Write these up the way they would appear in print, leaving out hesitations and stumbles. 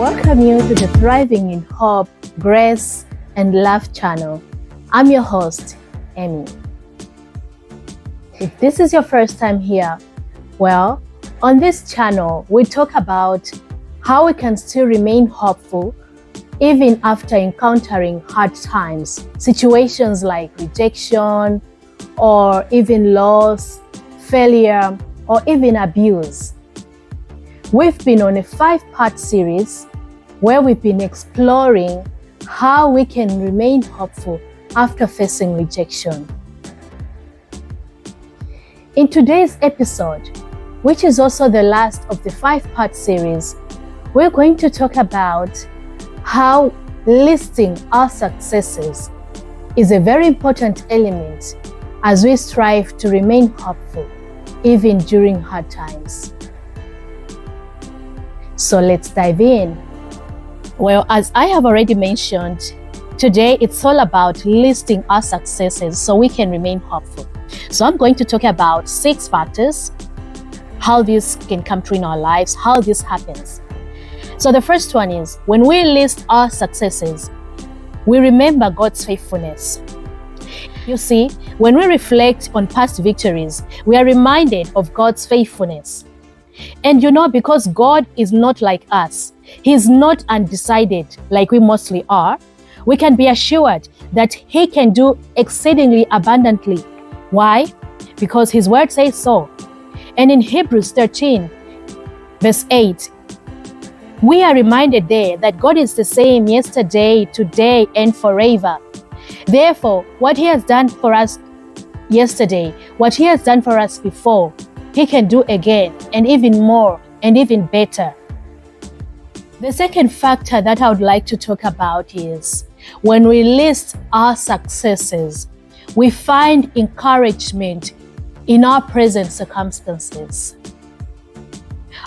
welcome you to the Thriving in Hope, Grace, and Love channel. I'm your host, Amy. If this is your first time here, well, on this channel, we talk about how we can still remain hopeful even after encountering hard times, situations like rejection, or even loss, failure, or even abuse. We've been on a 5-part series where we've been exploring how we can remain hopeful after facing rejection. In today's episode, which is also the last of the 5-part series, we're going to talk about how listing our successes is a very important element as we strive to remain hopeful even during hard times. So let's dive in. Well, as I have already mentioned, today it's all about listing our successes so we can remain hopeful. So I'm going to talk about 6 factors, how this can come true in our lives, how this happens. So the first one is, when we list our successes, we remember God's faithfulness. You see, when we reflect on past victories, we are reminded of God's faithfulness. And because God is not like us, He is not undecided like we mostly are, we can be assured that He can do exceedingly abundantly. Why? Because His word says so. And in Hebrews 13, verse 8, we are reminded there that God is the same yesterday, today, and forever. Therefore, what He has done for us yesterday, what He has done for us before, He can do again, and even more, and even better. The second factor that I would like to talk about is, when we list our successes, we find encouragement in our present circumstances.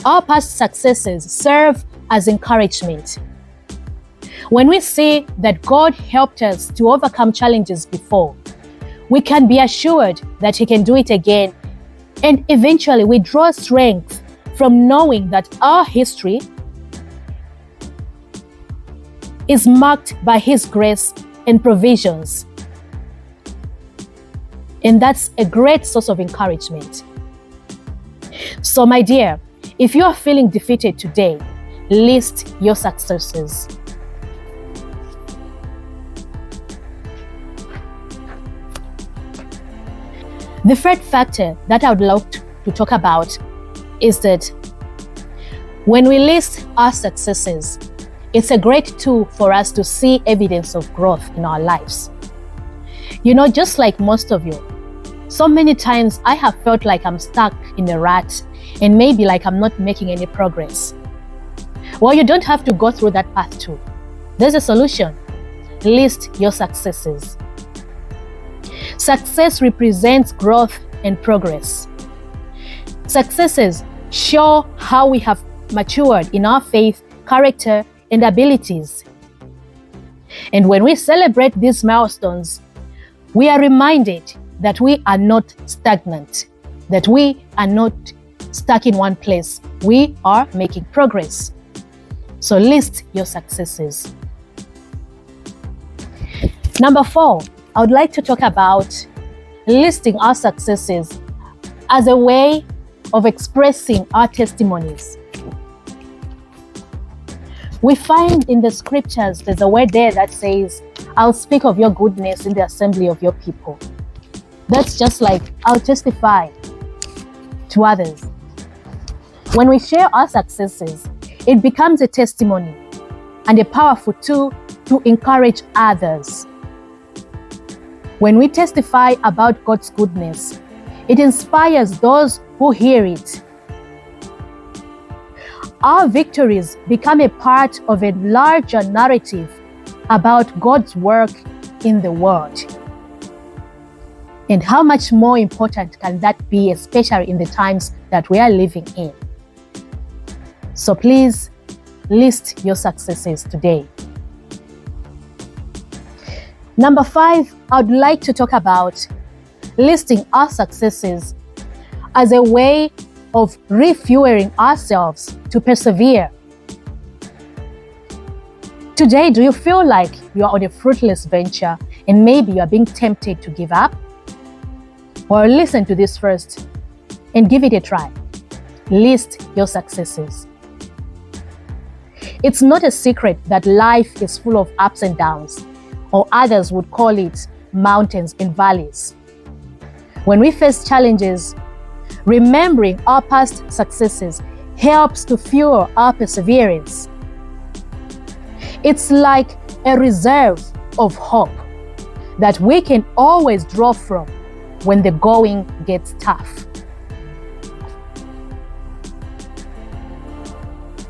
Our past successes serve as encouragement. When we see that God helped us to overcome challenges before, we can be assured that He can do it again. And eventually we draw strength from knowing that our history is marked by His grace and provisions. And that's a great source of encouragement. So my dear, if you are feeling defeated today, list your successes. The third factor that I would like to talk about is that when we list our successes, it's a great tool for us to see evidence of growth in our lives. Just like most of you, so many times I have felt like I'm stuck in a rut and maybe like I'm not making any progress. Well, you don't have to go through that path too. There's a solution. List your successes. Success represents growth and progress. Successes show how we have matured in our faith, character, and abilities. And when we celebrate these milestones, we are reminded that we are not stagnant, that we are not stuck in one place. We are making progress. So list your successes. Number 4, I would like to talk about listing our successes as a way of expressing our testimonies. We find in the scriptures, there's a word there that says, I'll speak of your goodness in the assembly of your people. That's just like, I'll testify to others. When we share our successes, it becomes a testimony and a powerful tool to encourage others. When we testify about God's goodness, it inspires those who hear it. Our victories become a part of a larger narrative about God's work in the world. And how much more important can that be, especially in the times that we are living in? So please list your successes today. Number 5, I would like to talk about listing our successes as a way of refueling ourselves to persevere. Today, do you feel like you are on a fruitless venture and maybe you are being tempted to give up? Or listen to this first and give it a try. List your successes. It's not a secret that life is full of ups and downs, or others would call it mountains and valleys. When we face challenges, remembering our past successes helps to fuel our perseverance. It's like a reserve of hope that we can always draw from when the going gets tough.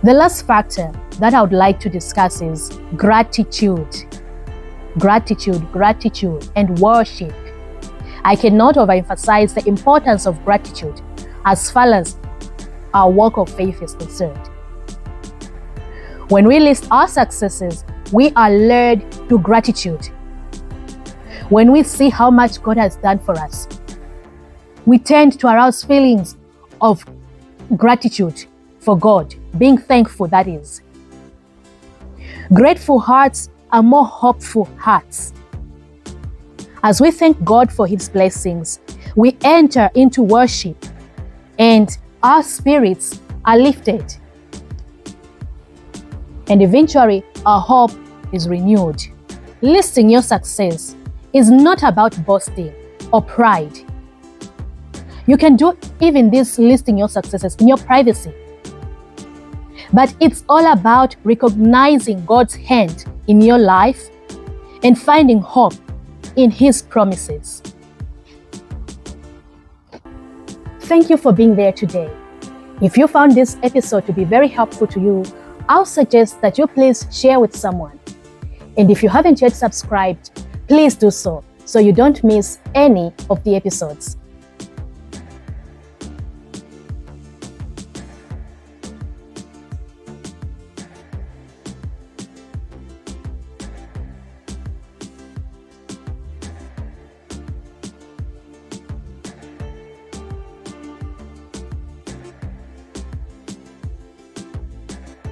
The last factor that I would like to discuss is gratitude. Gratitude, and worship. I cannot overemphasize the importance of gratitude as far as our walk of faith is concerned. When we list our successes, we are led to gratitude. When we see how much God has done for us, we tend to arouse feelings of gratitude for God, being thankful, that is. Grateful hearts are more hopeful hearts. As we thank God for His blessings, we enter into worship and our spirits are lifted. And eventually, our hope is renewed. Listing your success is not about boasting or pride. You can do even this listing your successes in your privacy. But it's all about recognizing God's hand in your life and finding hope in His promises. Thank you for being there today. If you found this episode to be very helpful to you, I'll suggest that you please share with someone. And if you haven't yet subscribed, please do so you don't miss any of the episodes.